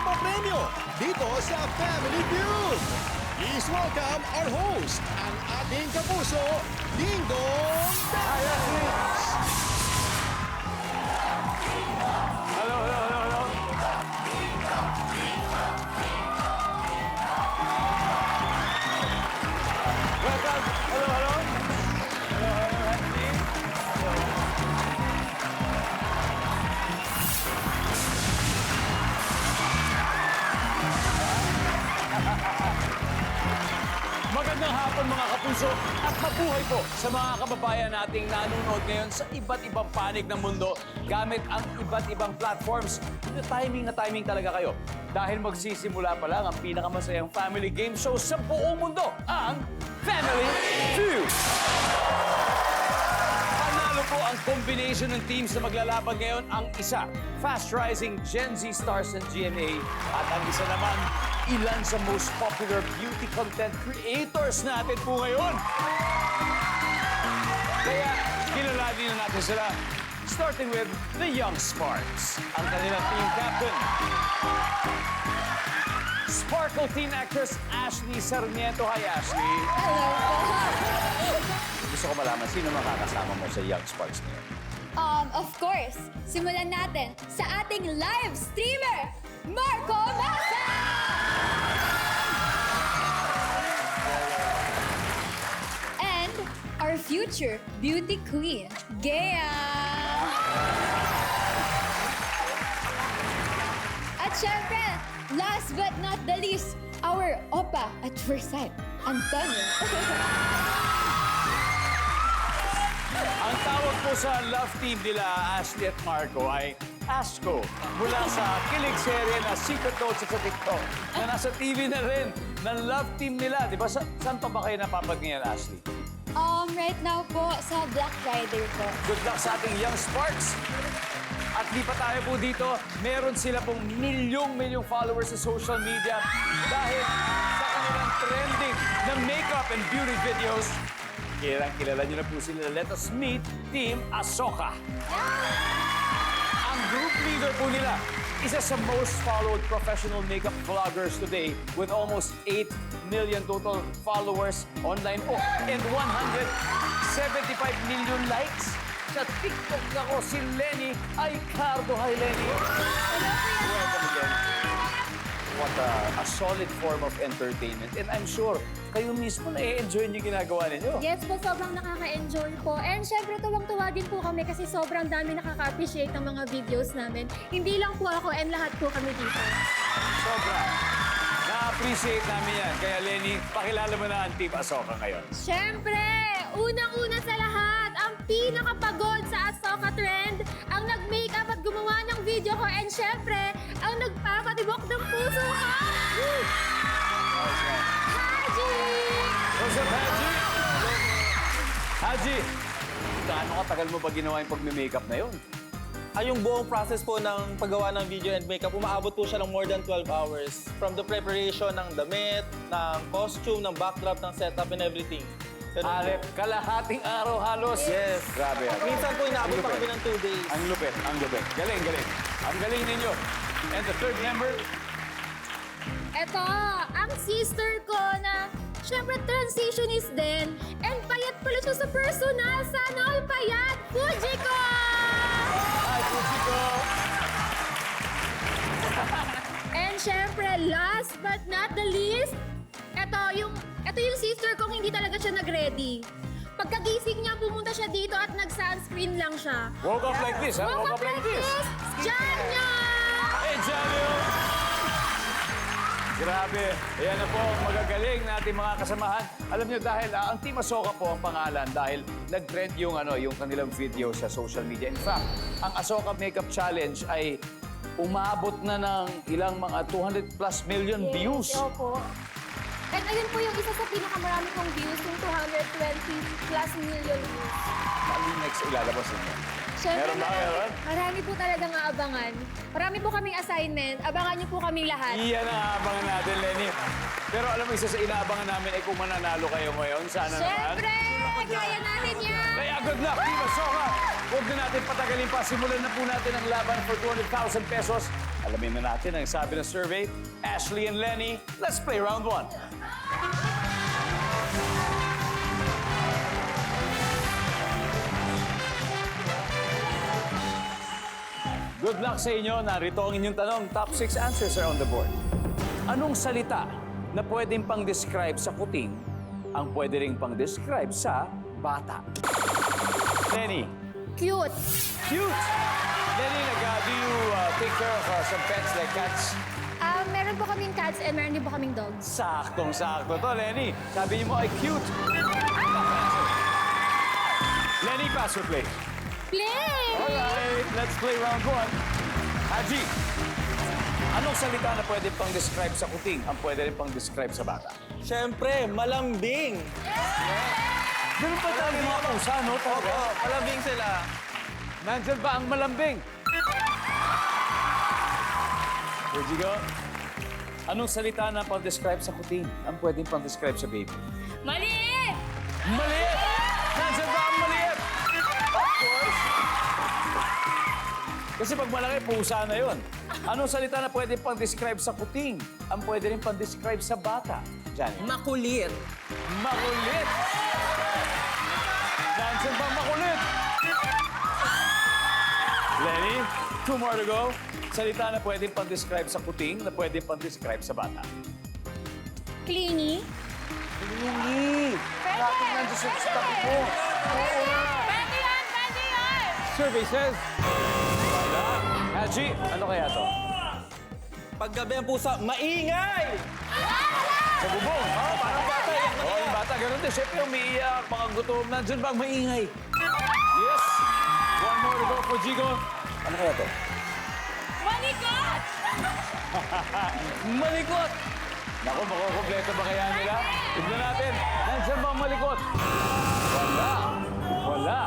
papremyo dito sa Family Feud. Please welcome our host, ang ating kapuso, Dingdong Dantes. Hello. Welcome. Hello. Magandang hapon mga kapuso at mabuhay po sa mga kababayan nating nanonood ngayon sa iba't ibang panig ng mundo gamit ang iba't ibang platforms. Na timing talaga kayo. Dahil magsisimula pa lang ang pinakamasayang family game show sa buong mundo, ang Family Feud! Panalo po ang combination ng teams na maglalaban ngayon. Ang isa, fast-rising Gen Z stars ng GMA. At ang isa naman, ilan sa most popular beauty content creators natin po ngayon. Kaya kilalanin na natin sila. Starting with the Young Sparks. Ang kanilang team captain, Sparkle teen actress Ashley Sarmiento. Hi, Ashley. Gusto ko malaman, sino makakasama mo sa Young Sparks ngayon? Of course, simulan natin sa ating live streamer, Marco Masa! And our future beauty queen, Gea! At syempre, last but not the least, our Opa at first sight, Antonio. Ang tawag po sa love team nila, Ashley at Marco, ay Ashko. Mula sa kilig serye na Secret Notes sa TikTok, na nasa TV na rin, ng love team nila. Di ba? Saan pa ba kayo napapag ngayon, Ashley? Right now po, sa Black Friday po. Good luck sa ating Young Sparks. At di pa tayo po dito, meron sila pong milyong followers sa social media dahil sa kanilang trending na makeup and beauty videos. Kilala nyo na po sila. Let us meet Team Asoka. Ang group leader po nila, isa sa most followed professional makeup vloggers today with almost 8 million total followers online po and 175 million likes. Sa TikTok ako, si Lenny Aicardo. Hi, Lenny. Welcome again. What a solid form of entertainment. And I'm sure, kayo mismo na-enjoy niyo ginagawa ninyo. Yes po, sobrang nakaka-enjoy po. And syempre, tuwang-tuwa din po kami kasi sobrang dami nakaka-appreciate ng mga videos namin. Hindi lang po ako and lahat po kami dito. Sobra. Na-appreciate namin yan. Kaya Lenny, pakilala mo na ang Team Asoka ngayon. Syempre, unang-una sa lahat, ang pinakapagod sa Asoka Trend, ang nag-makeup at gumawa ng video ko, and syempre, ang nagpapatibok ng puso ko! Haji! What's up, Haji? Haji, gaano katagal mo ba ginawa yung pagme-makeup na yun? Yung buong process po ng paggawa ng video and makeup, umaabot po siya ng more than 12 hours. From the preparation ng damit, ng costume, ng backdrop, ng setup, and everything. Ganun po. Alep, kalahating araw halos. Yes. Grabe. Minsan po inaabot Ang pa lupit. kami ng 2 days. Ang lupit. Galing. Ang galing ninyo. And the third member, Eto, ang sister ko na syempre transitionist din, and payat pala siya sa personal. Sana all payat! Fujiko! hi, Fujiko. And syempre, last but not the least, ito yung sister kong hindi talaga siya nag-ready. Pagkagising niya, pumunta siya dito at nag-sunscreen lang siya. Woke up like this, ha? Woke up like this! Janya! Hey, Janio! Grabe. Ayan na po, magagaling natin mga kasamahan. Alam niyo, dahil ang Team Asoka po ang pangalan dahil nag-trend yung kanilang video sa social media. In fact, ang Asoka Makeup Challenge ay umabot na ng ilang mga 200 plus million views. Opo. And ayun po yung isa sa pinakamarami kong views, yung 220 plus million views. Ano yung next ilalabas ninyo? Siyempre, Meron ba? Meron? marami po talagang aabangan. Marami po kaming assignment. Abangan niyo po kaming lahat. Iyan ang aabangan natin, Lenny. Pero alam mo, isa sa inaabangan namin ay kung mananalo kayo ngayon. Sana naman. Siyempre! Kaya natin yan! Kaya good luck, Team Asoka! Huwag na natin patagalin pa. Simulan na po natin ang laban for 200,000 pesos. Alamin na natin ang sabi ng survey. Ashley and Lenny, let's play round 1. Good luck sa inyo. Narito ang inyong tanong. Top 6 answers are on the board. Anong salita na pwedeng pang-describe sa kuting ang pwede ring pang-describe sa bata? Lenny. Cute. Cute! Lenny, do you take care of some pets like cats? Meron po kaming cats and meron din po kaming dogs. Saktong-sakto to, Lenny. Sabi niyo mo ay cute. Lenny, pass or play? Play! Alright, let's play round 1. Haji, anong salita na pwede pang-describe sa kuting ang pwede rin pang-describe sa bata? Siyempre, malambing. Ganun pa tayo mga pusa, no? Opo, malambing sila. Nandyan ba ang malambing? Here you go. Anong salita na pang-describe sa kuting ang pwedeng pang-describe sa baby? Maliit! Maliit! Nandyan ba ang maliit? Of course. Kasi pag malaki, pusa na yun. Anong salita na pwede pang-describe sa kuting ang pwede rin pang-describe sa bata? Johnny. Makulit. Makulit! Nandyan ba ang makulit? Lenny, 2 more to go. Salita na pwede pang-describe sa kuting na pwede pang-describe sa bata. Clingy. Hindi! Bakit nandyan sa tabi ko? Oo nga! Pwede yan! Pwede yan! Survey says... Wala. Haji, ano kaya to? Paggabi ang pusa, maingay! Sa bubong. Oh, parang bata yan. Oo, yung bata. Ganun din. Siyempre, umiiyak, mga gutom. Nandyan ba ang maingay? Yes! 1 more to go for Jigo. Ano kaya to? Malikot! Malikot! Naku, makukompleto ba kaya nila? Tignan natin. Nandyan ba ang malikot? Wala. Wala.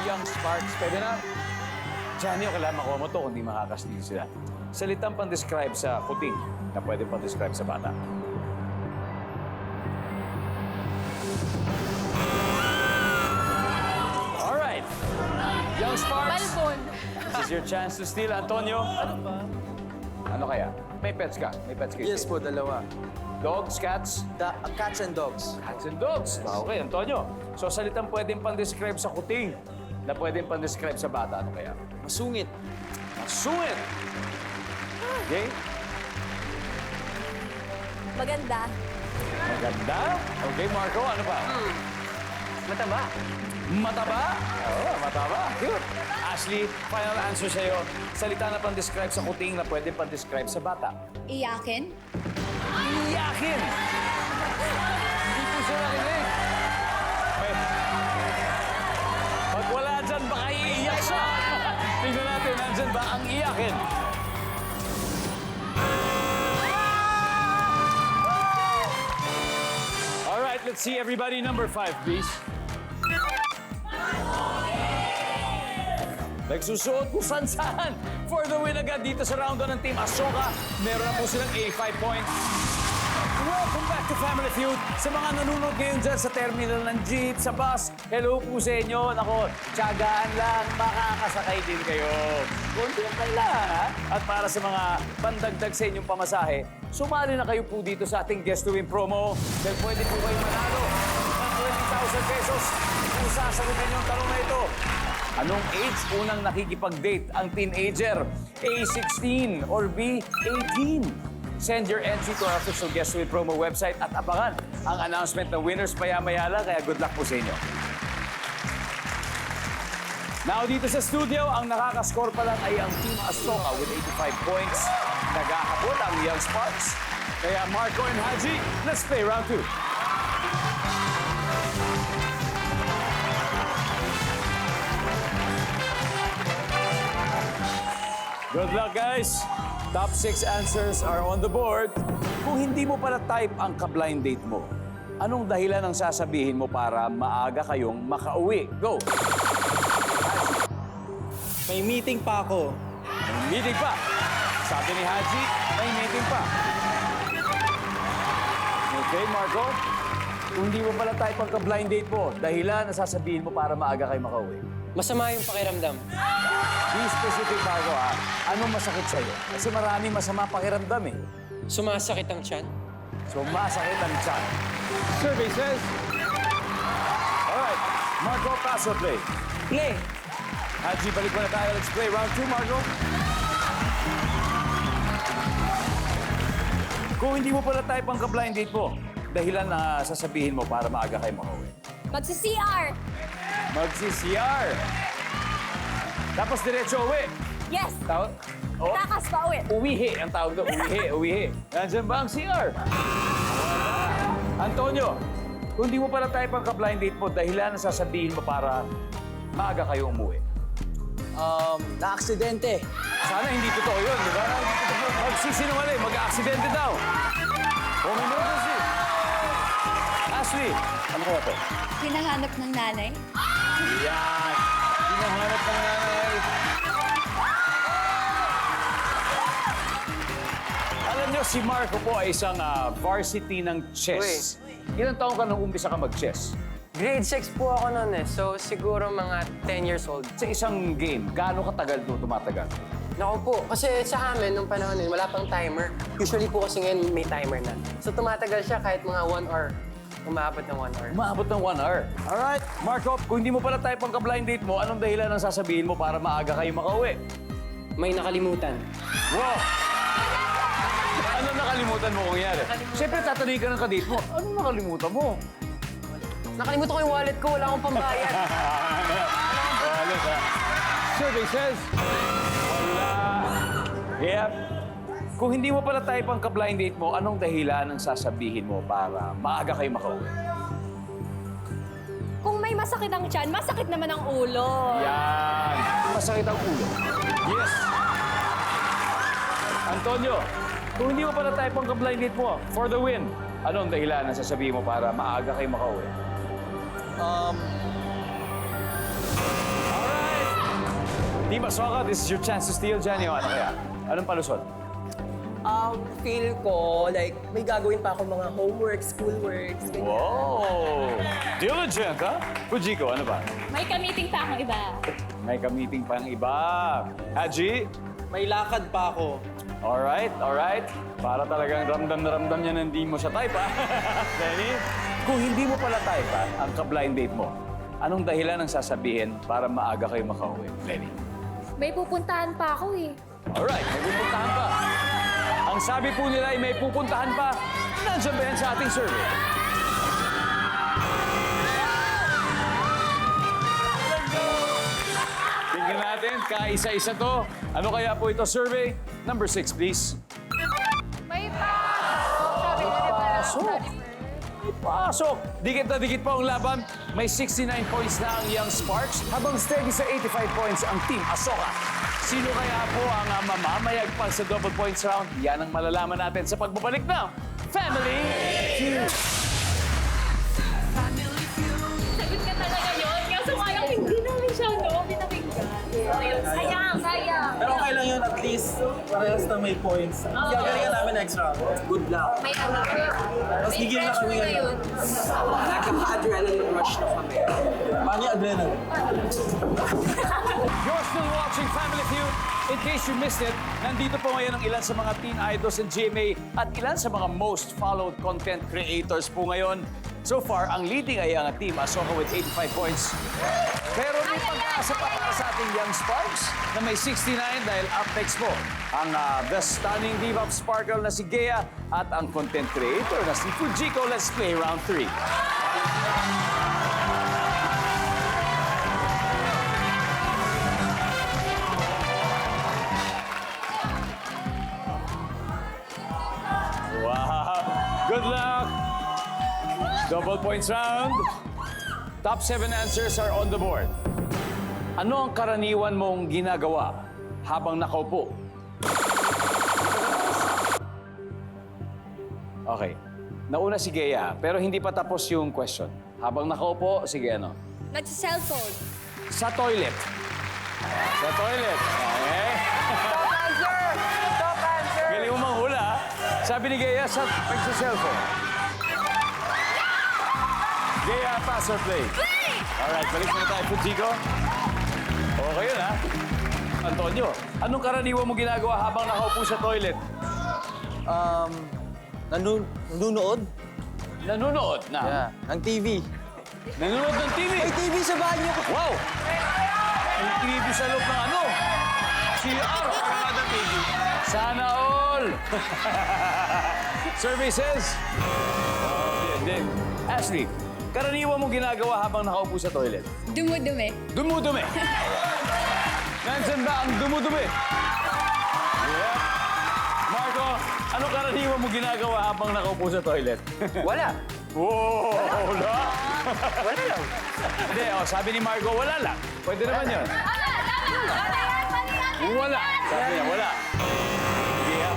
Young Sparks. Pwede na? Johnny, kailangan makuha mo to kung di makakastil sila. Salitang pang-describe sa kuting na pwede pang-describe sa bata. Alright. Young Sparks. Balbon. This is your chance to steal, Antonio. Ano kaya? May pets ka? May pets kayo? Yes po, dalawa. Dogs, cats? Cats and dogs. Cats and dogs. Okay, Antonio. So, salitang pwedeng pang-describe sa kuting na pwedeng pang-describe sa bata. Ano kaya? Masungit. Masungit. Okay? Maganda. Maganda. Okay, Marco, ano pa? Mataba. Mataba? Oo, mataba. Cute. Ashley, final answer sa'yo. Salita na pang-describe sa kuting na pwedeng pang-describe sa bata. Iyakin. Iyakin! Hindi po siya nakinig. Pag wala dyan, baka iiyak siya. Tingnan natin, nandyan ba ang iyakin? All right, let's see everybody. Number 5, please. Nagsusuot kung saan-saan for the win agad dito sa round 1 ng Team Ashoka. Meron na po silang 85 points. Welcome back to Family Feud. Sa mga nanonood ngayon dyan sa terminal ng jeep, sa bus, hello po sa inyo. Nako, tiyagaan lang, makakasakay din kayo. Kunti lang kailangan, ha? At para sa mga pandagdag sa inyong pamasahe, sumali na kayo po dito sa ating Guest to Win promo. Dahil pwede po kayo manalo ng 20,000 pesos kung sasagutin yung tanong na ito. Anong age unang nakikipag-date ang teenager? A, 16 or B, 18? Send your entry to our official Guest to Win promo website at abangan ang announcement ng winners maya-maya lang, kaya good luck po sa inyo. Now dito sa studio, ang nakakascore pa lang ay ang Team Ashoka with 85 points. Naghahabol ang Young Sparks. Kaya Marco and Haji, let's play round 2. Good luck, guys! Top 6 answers are on the board. Kung hindi mo pala type ang ka-blind date mo, anong dahilan ang sasabihin mo para maaga kayong makauwi? Go! May meeting pa ako. May meeting pa. Sabi ni Haji, may meeting pa. Okay, Marco? Kung hindi mo pala type ang ka-blind date mo, dahilan ang sasabihin mo para maaga kayo makauwi. Masama yung pakiramdam. Be specific, Marco, ha? Anong masakit sa'yo? Kasi maraming masama pakiramdam, eh. Sumasakit ang tiyan. So, masakit ang tiyan. Survey says... Alright, Marco, pass or play? Play! Haji, balik muna tayo. Let's play round 2, Marco. Kung hindi mo pala type ang ka-blind date mo, dahilan na sasabihin mo para maaga kayo makauwi. Magsi-CR! Magsi-CR. Tapos diretso uwi. Yes! Tawag? Oh, Takas pa uwi. uwihi ang tawag doon. Uwihi. Nandiyan ba ang CR? Antonio, kung di mo pala type ang ka-blind date mo, dahilan na sasabihin mo para maaga kayo umuwi. Na-aksidente. Sana hindi totoo yun, di ba? Magsisinungaling, mag-aksidente daw. Home emergency. Ashley, ano kaya to? Hinahanap ng nanay. Yan. Hinahanap ng nanay. Alam niyo, si Marco po ay isang varsity ng chess. Ilang taon ka nung umpisa ka mag-chess? Grade 6 po ako noon eh. So siguro mga 10 years old. Sa isang game, gaano katagal ito tumatagal? Naku po, kasi sa amin nung panahon yun, wala pang timer. Usually po kasi ngayon may timer na. So tumatagal siya kahit mga 1 hour. Umaabot ng 1 hour. Umaabot ng 1 hour. Alright, Marco, kung hindi mo pala type ang ka-blind date mo, anong dahilan ang sasabihin mo para maaga kayo makauwi? May nakalimutan. Wow! Ano nakalimutan mo kung nangyari? Siyempre, tatanungin ka ng ka-date mo. Ano nakalimutan mo? Nakalimutan ko yung wallet ko, wala akong pambayad. Wala ka. Survey says, wala. Yep. Kung hindi mo pala type ang ka-blind date mo, anong dahilan ang sasabihin mo para maaga kayo makauwi? Kung may masakit ang tiyan, masakit naman ang ulo. Yan. Masakit ang ulo. Yes. Antonio, kung hindi mo pala type ang ka-blind date mo, for the win, anong dahilan ang sasabihin mo para maaga kayo makauwi? Alright. Team Asoka, this is your chance to steal dyan. Ano kaya? Anong palusot? Feel ko, like, may gagawin pa ako mga homework, schoolworks, ganyan. Wow! Diligent, ha? Fujiko, ano ba? May ka-meeting pa akong iba. May ka-meeting pa ang iba. Haji? May lakad pa ako. Alright, alright. Para talagang ramdam na ramdam niya na hindi mo siya type, ha? Lenny? Kung hindi mo pala type, ha, ang ka-blind date mo, anong dahilan ang sasabihin para maaga kayo makauwi? Lenny? May pupuntahan pa ako eh. Alright, may pupuntahan pa. Ang sabi po nila ay may pupuntahan pa. Nandiyan ba yan sa ating survey? Tingnan natin, kaisa-isa to. Ano kaya po ito, survey? Number 6, please. May pasok. Sabi ko, di ba? Pasok. May pasok. Dikit na dikit pa ang laban. May 69 points na ang Young Sparks, habang steady sa 85 points ang Team Asoka. Sino kaya po ang mamamayagpag sa double points round? Yan ang malalaman natin sa pagbabalik ng Family Feud. Sagot ka talaga yun. Kaso kaya hindi namin siya, no? Pinakinggan. Sayang, sayang. Pero okay lang yun, at least parehas na may points. Gagalingan namin next round. Good luck. May ano pa. Tapos gigil na kami ngayon. Nagka-adrenaline rush na kami. Paano yung adrenaline? You're still watching Family Feud. In case you missed it, nandito po ngayon ang ilan sa mga teen idols and GMA at ilan sa mga most followed content creators po ngayon. So far, ang leading ay ang Team Asoka with 85 points. Pero may pag-asa pa para sa ating Young Sparks na may 69 dahil up next po ang the stunning diva of Sparkle na si Gea at ang content creator na si Fujiko. Let's play round 3. Wow! Good luck! Double points round. Top 7 answers are on the board. Ano ang karaniwan mong ginagawa habang nakaupo? Okay. Nauna si Gea, pero hindi pa tapos yung question. Habang nakaupo, sige ano? Nagsa-cellphone. Sa toilet. Sa toilet. Okay. Top answer! Top answer! Galing mo manghula, ha? Sabi ni Gea, sa cellphone. Gea, pass or play? Play! Alright, balik muna tayo, Fujiko. Okay yun, ha? Antonio, anong karaniwan mo ginagawa habang nakaupo sa toilet? Nanunood? Nanonood na. Yeah. Ang TV. Nanonood ng TV. May TV sa banyo ko. Wow! May TV sa loob ng ano? CR. Kada TV. Sana all! Services? Hindi. Ashley, karaniwan mo ginagawa habang nakaupo sa toilet? Dumudumi. Dumudumi. Nandiyan ba ang dumudumi? Yeah. Marco, ano karaniwan mo ginagawa habang nakaupo sa toilet? Wala. Wow! Wala? Wala lang. Hindi, sabi ni Marco, wala lang. Pwede naman yun. Wala. Sabi niya, wala. Yeah.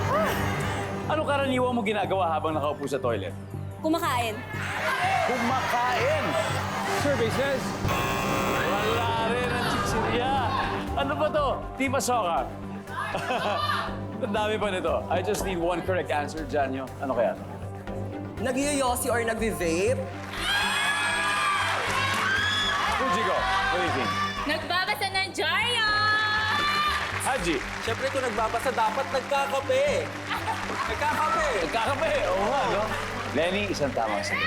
Ano karaniwan mo ginagawa habang nakaupo sa toilet? Kumakain. Kumakain. Services. Wala rin ang chichirya. Ano ba to? Team Asoka. Ang dami pa nito. I just need one correct answer, Janyo. Ano kaya? Nag-yoyosi or nag-vape? Fujiko, what do you think? Nagbabasa ng Jaryo! Haji, Siyempre, kung nagbabasa, dapat nagkakape. Nagkakape. nagkakape. Oo nga, no? Lenny, isang tamang sagot.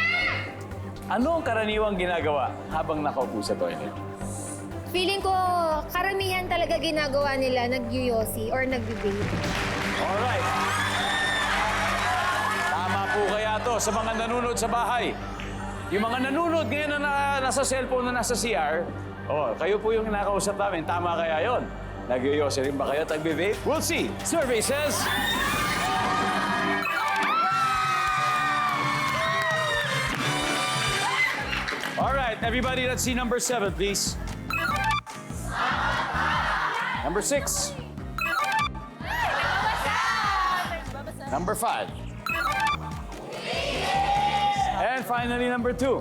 Ano ang karaniwang ginagawa habang nakaupo sa toilet? Feeling ko, karamihan talaga ginagawa nila, nag-yoyosi or nag-vape. Alright. Tama po kaya to sa mga nanonood sa bahay. Yung mga nanonood ngayon na nasa cellphone na nasa CR, kayo po yung nakausap namin. Tama kaya yon? Nag-yoyosi rin ba kayo? Tagbe-vape? We'll see. Survey says... Alright, everybody, let's see number 7, please. Number 6. Number 5. And finally, number 2.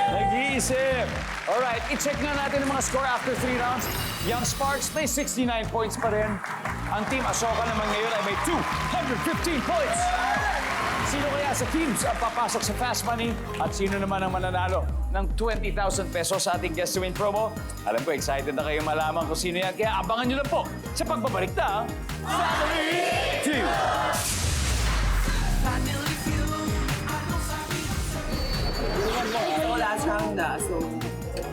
Nag-iisip. Alright, i-check nga natin ang mga score after 3 rounds. Young Sparks may 69 points pa rin. Ang Team Asoka naman ngayon ay may 215 points. Sino kaya sa teams ang papasok sa Fast Money? At sino naman ang mananalo ng 20,000 pesos sa ating Guest to Win promo? Alam ko, excited na kayo malaman kung sino yan. Kaya abangan nyo lang po sa pagbabalik ng Family Feud. Wala siyang na, so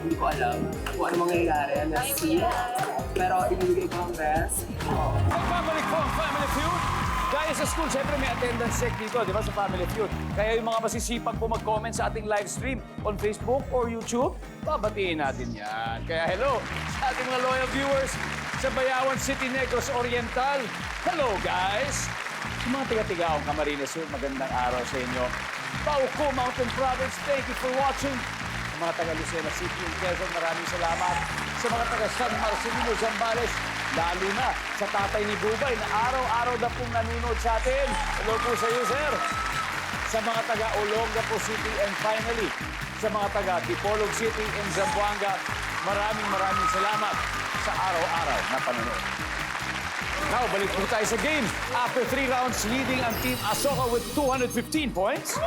hindi ko alam kung ano mangyayari. Let's see. Pero ibibigay ko ang best. Pagbabalik po ang Family Feud. Dahil sa school, siyempre may attendance check dito, di ba, sa Family Feud. Kaya yung mga masisipag po mag-comment sa ating live stream on Facebook or YouTube, babatiin natin yan. Kaya hello sa ating mga loyal viewers sa Bayawan City, Negros Oriental. Hello, guys! Sa mga tiga-tigaong Camarines Sur, magandang araw sa inyo. Pauco Mountain Province, thank you for watching. Sa mga taga Lucena City and Quezon, maraming salamat. Sa mga taga San Marcelino, Zambales, lalo na sa tatay ni Bubay na araw-araw na pong nanonood sa atin. Hello po sa iyo, sir. Sa mga taga Olongapo City and finally, sa mga taga Dipolog City and Zamboanga, maraming salamat sa araw-araw na panonood. Now, balik po tayo sa game. After 3 rounds, leading ang Team Asoka with 215 points.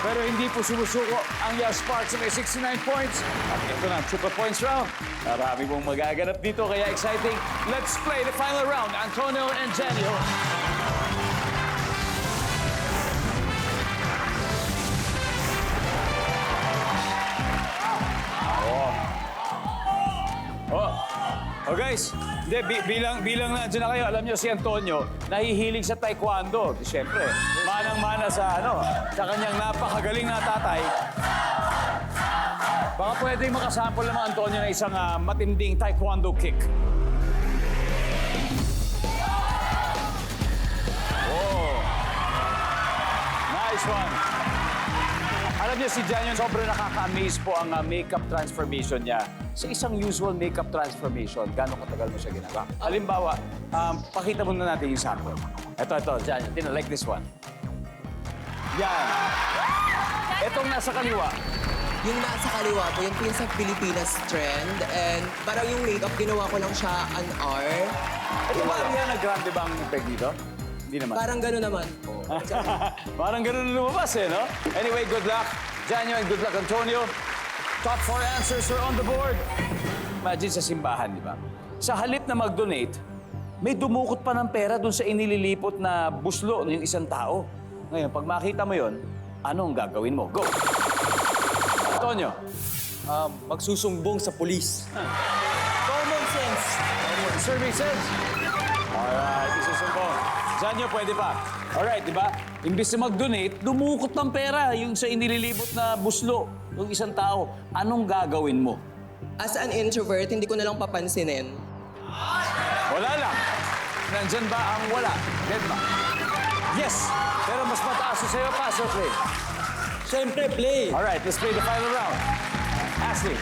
Pero hindi po sumusuko ang Young Sparks may 69 points. At ito na, super points round. Marami pong magaganap dito, kaya exciting. Let's play the final round. Antonio and Janio. Oh guys, bilang nandiyan na kayo, alam nyo si Antonio, nahihilig sa taekwondo. Siyempre, manang-mana sa sa kanyang napakagaling na tatay. Baka pwedeng makasample naman Antonio na isang matinding taekwondo kick. Oh. Nice one. Alam niyo si Janyon, sobrang nakaka-amaze po ang makeup transformation niya. Sa isang usual makeup transformation, gano'ng katagal mo siya ginagawa? Halimbawa, pakita muna natin yung sample. Ito, Janyon. Like this one. Yan. Itong nasa kaliwa. Yung nasa kaliwa po, yung Queens of Pilipinas trend. And parang yung makeup, ginawa ko lang siya an hour. Ito ba Ariana Grande ba ang peg dito? Hindi naman. Parang gano'n naman po. Parang gano'n na lumabas no? Anyway, good luck, Janyo, and good luck, Antonio. Top 4 answers are on the board. Imagine sa simbahan, di ba? Sa halip na mag-donate, may dumukot pa ng pera dun sa inililipot na buslo ng isang tao. Ngayon, pag makita mo yon, anong gagawin mo? Go! Antonio. Magsusumbong sa pulis. Common sense. Survey says. Alright, isusumbong. Janyo, pwede pa. Alright, di ba? Imbis na mag-donate, dumukot ng pera yung sa inililibot na buslo ng isang tao. Anong gagawin mo? As an introvert, hindi ko na lang papansinin. Wala lang. Nandyan ba ang wala? Deadma. Yes! Pero mas mataas sa sa'yo, pass or play? Siyempre, play. Alright, let's play the final round. Ashley.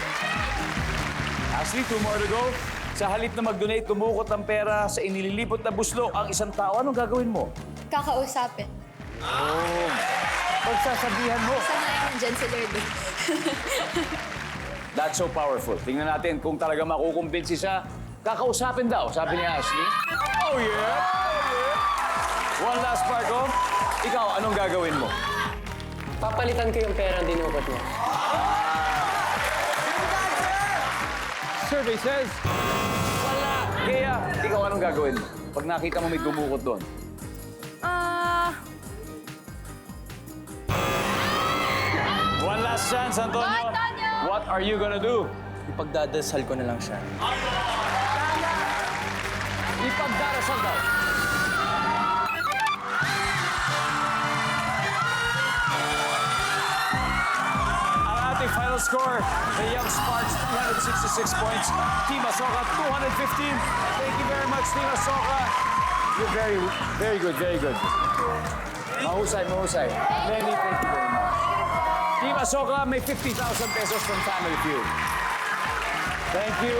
Ashley, 2 more to go. Sa halip na mag-donate, dumukot ng pera sa inililibot na buslo ang isang tao. Anong gagawin mo? Kakausapin. Pagsasabihan mo. Sanayin nandyan si Lord. That's so powerful. Tingnan natin kung talaga makukumbinsi siya. Kakausapin daw, sabi ni Ashley. Oh yeah! One last part, oh. Ikaw, anong gagawin mo? Papalitan ko yung perang dinukot niya. Survey says... Wala! Kaya, ikaw, anong gagawin mo? Pag nakita mo may dumukot doon. One last chance, Antonio. Antonio! What are you gonna do? Ipagdadasal ko na lang siya. Ipagdarasal daw. Ang ating final score, the Young Sparks, 266 points. Team Asoka, 215. Thank you very much, Team Asoka. You're very good, very good. Mahusay, mahusay. Lenny, thank you very much. Team Asoka, may 50,000 pesos from Family Feud. Thank you.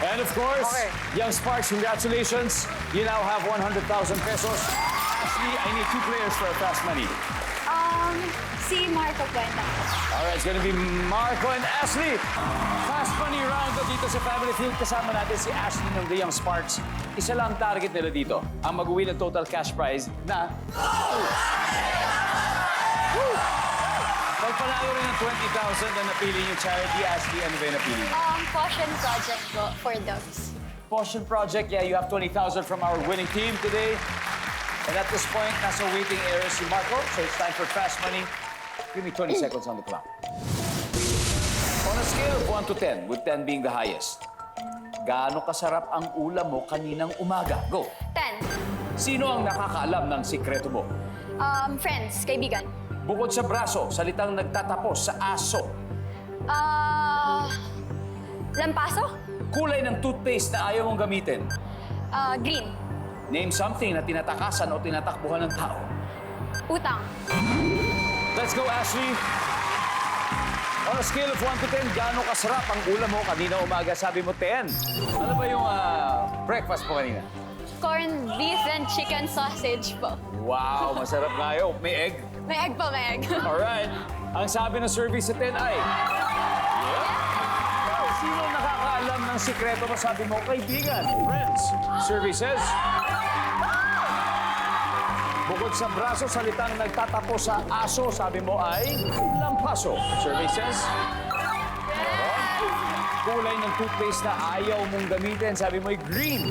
And of course, Young Sparks, congratulations. You now have 100,000 pesos. Ashley, I need 2 players for a fast money. Si Marco Cuenta. All right, it's gonna be Marco and Ashley. Fast money round dito sa Family Feud. Kasama natin si Ashley ng The Young Sparks. Isa lang ang target nila dito. Ang mag-uwi ng total cash prize na... Pag panalo rin ng 20,000 na napili yung charity, Ashley, ano ba yung napili? Caution Project po for dogs. Potion Project, yeah, you have 20,000 from our winning team today. And at this point, nasa waiting area si Marco, so it's time for fast money. Give me 20 seconds on the clock. On a scale of 1 to 10, with 10 being the highest, gaano kasarap ang ulam mo kaninang umaga? Go! 10. Sino ang nakakaalam ng sikreto mo? Friends, kaibigan. Bukod sa braso, salitang nagtatapos sa aso. Lampaso? Kulay ng toothpaste na ayaw mong gamitin. Green. Name something na tinatakasan o tinatakbuhan ng tao. Utang. Let's go, Ashley. On a scale of 1 to 10, gaano kasarap ang ulam mo kanina umaga? Sabi mo 10. Ano ba yung breakfast mo kanina? Corned beef and chicken sausage po. Wow, masarap nga yun. May egg? May egg po, may egg. Alright. Ang sabi ng survey sa 10 ay... Sino ang nakakaalam ng sikreto mo? Sabi mo, kaibigan, friends. Survey says... Bukod sa braso, salitang nagtatapos sa aso, sabi mo ay lampaso. Survey says... Kulay ng toothpaste na ayaw mong gamitin, sabi mo ay green.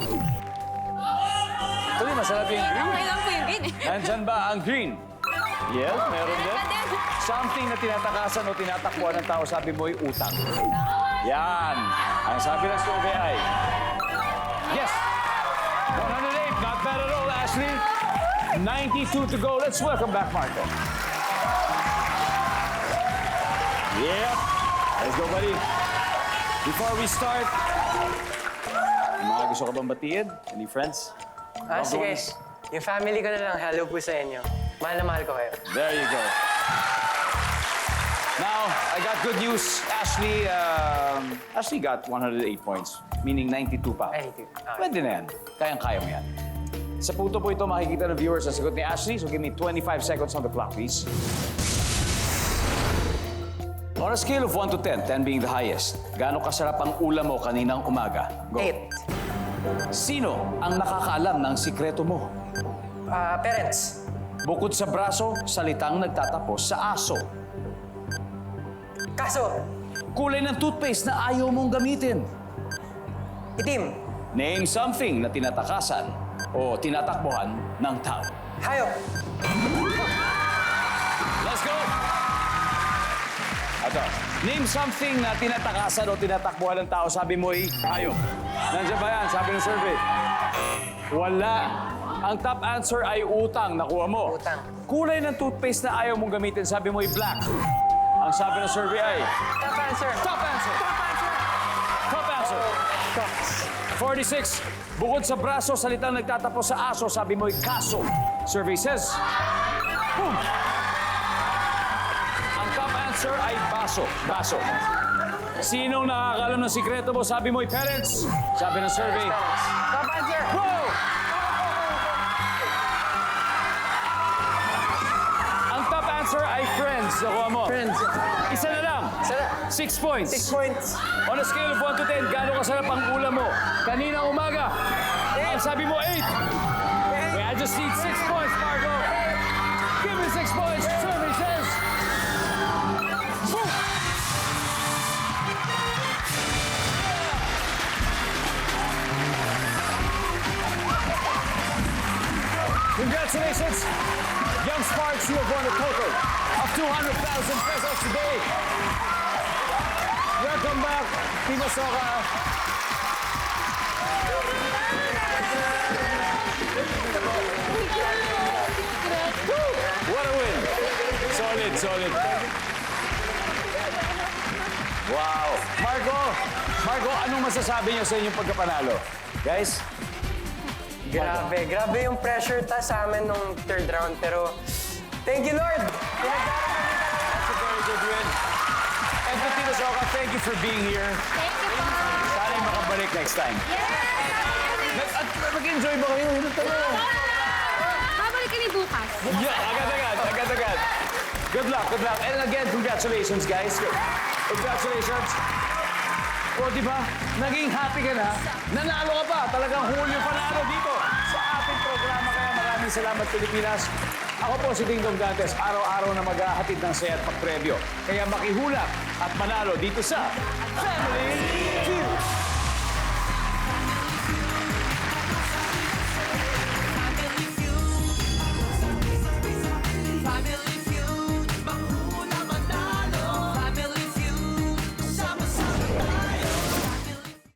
Actually, masarap yung green. Okay lang po yung green eh. Nandyan ba ang green? Yes, meron din. Meron din. Something na tinatakasan o tinatakbuhan ng tao, sabi mo ay utang. Yan. Ang sabi ng survey ay... Yes! 108, not bad at all, Ashley. 92 to go. Let's welcome back Marco. Yeah. Let's go, buddy. Before we start, mga gusto ka bang batiin? Any friends? Sige. Yung family ko na lang, hello po sa inyo. Mahal na mahal ko kayo. There you go. Now, I got good news. Ashley got 108 points, meaning 92 pa. 92. Okay. Pwede na yan. Kayang-kaya mo yan. Sa puto po ito, makikita ng viewers ang sagot ni Ashley. So give me 25 seconds on the clock, please. On a scale of 1 to 10, 10 being the highest, gaano kasarap ang ulam mo kaninang umaga? Go. 8. Sino ang nakakaalam ng sikreto mo? Parents. Bukod sa braso, salitang nagtatapos sa aso. Kaso, Kulay ng toothpaste na ayaw mong gamitin. itim. Name something na tinatakasan o tinatakbuhan ng tao. Hayop. Let's go! Ito, name something na tinatakasan o tinatakbuhan ng tao. Sabi mo hayop. Nandiyan ba yan? Sabi ng survey. Wala. Ang top answer ay utang. Nakuha mo. Utang. Kulay ng toothpaste na ayaw mong gamitin. Sabi mo black. Ang sabi ng survey ay Top answer. top answer. Top answer. 46. Bukod sa braso, salitang nagtatapos sa aso, sabi mo'y kaso. Survey says, boom! Ang top answer ay baso. Baso. Sinong nakakalam ng sikreto mo? Sabi mo'y parents. Sabi ng survey, Top answer. wow! Ang top answer ay friends. Nakuha mo. Friends. Isa na lang. 6 points. 6 points. On a scale of 1 to 10, gaano kasarap ang ulam mo? Kanina umaga, ang sabi mo 8. Wait, I just need 6 points, Margo. Give me 6 points. Survey says. Boom. Congratulations, young Sparks, you have won a total of 200,000 pesos today. Welcome back, Team Asoka. What a win! Solid, solid. Wow. Margo, anong masasabi niyo sa inyong pagkapanalo? Guys, Grabe yung pressure sa amin nung third round. Pero, thank you, Lord! that's a very good win. And to Team Asoka, thank you for being here. Thank you po. Sana makabalik next time. Yes! At mag-enjoy ba kayo? Babalik kami bukas. Yeah, agad-agad. Good luck. And again, congratulations, guys. Congratulations. O, di ba? Naging happy ka na. Nanalo ka pa. Talagang Julio panalo dito sa ating programa. Kaya maraming salamat, Pilipinas. Ako po si Dingdong Dantes. Araw-araw na maghahatid ng saya at pagpremyo. Kaya makihulak at manalo dito sa Family Feud. Family